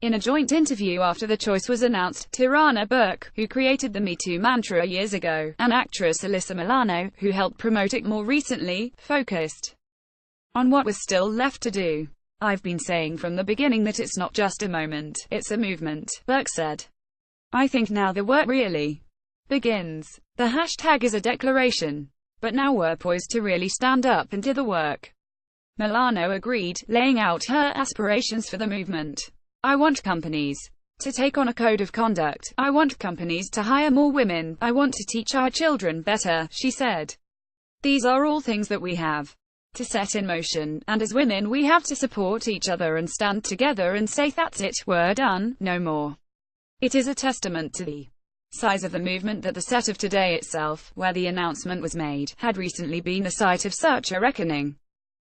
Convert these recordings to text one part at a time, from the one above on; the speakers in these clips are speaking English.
In a joint interview after the choice was announced, Tarana Burke, who created the Me Too mantra years ago, and actress Alyssa Milano, who helped promote it more recently, focused on what was still left to do. "I've been saying from the beginning that it's not just a moment, it's a movement," Burke said. "I think now the work really begins. The hashtag is a declaration. But now we're poised to really stand up and do the work." Milano agreed, laying out her aspirations for the movement. "I want companies to take on a code of conduct. I want companies to hire more women. I want to teach our children better," she said. "These are all things that we have to set in motion, and as women we have to support each other and stand together and say that's it, we're done, no more." It is a testament to the size of the movement that the set of Today itself, where the announcement was made, had recently been the site of such a reckoning.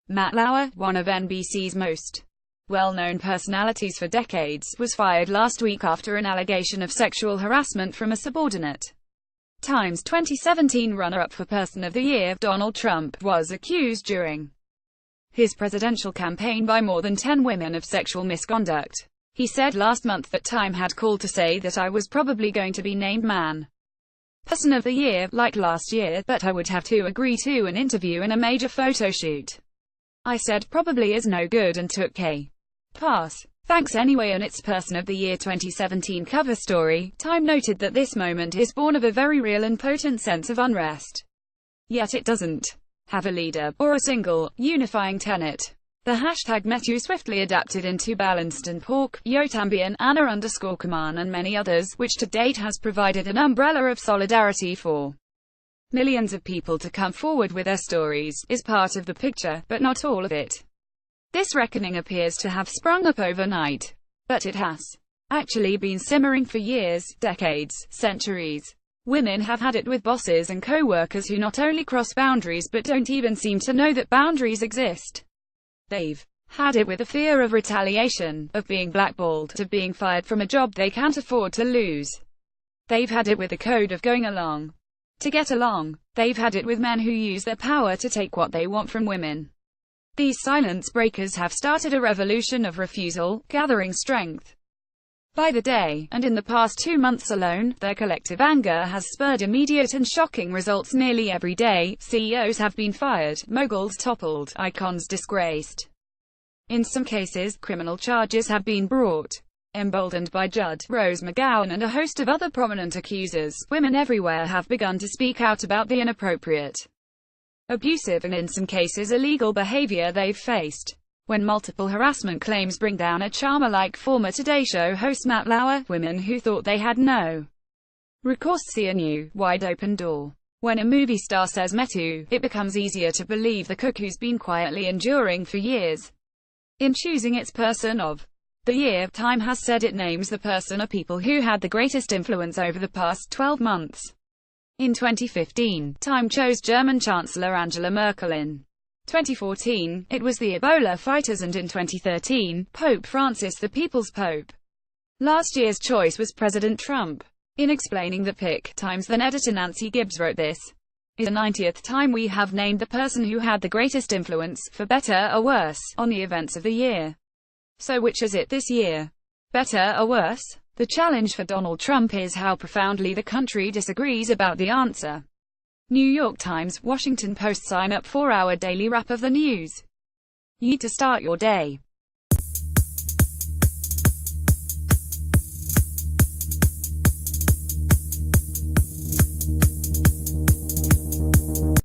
Matt Lauer, one of NBC's most well-known personalities for decades, was fired last week after an allegation of sexual harassment from a subordinate. Time's 2017 runner-up for Person of the Year, Donald Trump, was accused during his presidential campaign by more than 10 women of sexual misconduct. He said last month that Time had called to say that I was probably going to be named Person of the Year, like last year, but I would have to agree to an interview and a major photo shoot. I said probably is no good and took a pass. Thanks anyway. On its Person of the Year 2017 cover story, Time noted that this moment is born of a very real and potent sense of unrest. Yet it doesn't have a leader, or a single, unifying tenet. The hashtag MeToo swiftly adapted into Balanced and Pork, Yotambian, Anna_Kaman and many others, which to date has provided an umbrella of solidarity for millions of people to come forward with their stories, is part of the picture, but not all of it. This reckoning appears to have sprung up overnight. But it has actually been simmering for years, decades, centuries. Women have had it with bosses and co-workers who not only cross boundaries but don't even seem to know that boundaries exist. They've had it with the fear of retaliation, of being blackballed, of being fired from a job they can't afford to lose. They've had it with the code of going along to get along. They've had it with men who use their power to take what they want from women. These silence breakers have started a revolution of refusal, gathering strength by the day, and in the past 2 months alone, their collective anger has spurred immediate and shocking results nearly every day. CEOs have been fired, moguls toppled, icons disgraced. In some cases, criminal charges have been brought. Emboldened by Judd, Rose McGowan and a host of other prominent accusers, women everywhere have begun to speak out about the inappropriate, abusive and in some cases illegal behavior they've faced. When multiple harassment claims bring down a charmer like former Today Show host Matt Lauer, women who thought they had no recourse see a new, wide-open door. When a movie star says MeToo, it becomes easier to believe the cuckoo's been quietly enduring for years. In choosing its Person of the Year, Time has said it names the person or people who had the greatest influence over the past 12 months. In 2015, Time chose German Chancellor Angela Merkel. In 2014, it was the Ebola fighters, and in 2013, Pope Francis, the People's Pope. Last year's choice was President Trump. In explaining the pick, Time's then editor Nancy Gibbs wrote, "This is the 90th time we have named the person who had the greatest influence, for better or worse, on the events of the year. So which is it this year? Better or worse?" The challenge for Donald Trump is how profoundly the country disagrees about the answer. New York Times, Washington Post. Sign up for our daily wrap of the news you need to start your day.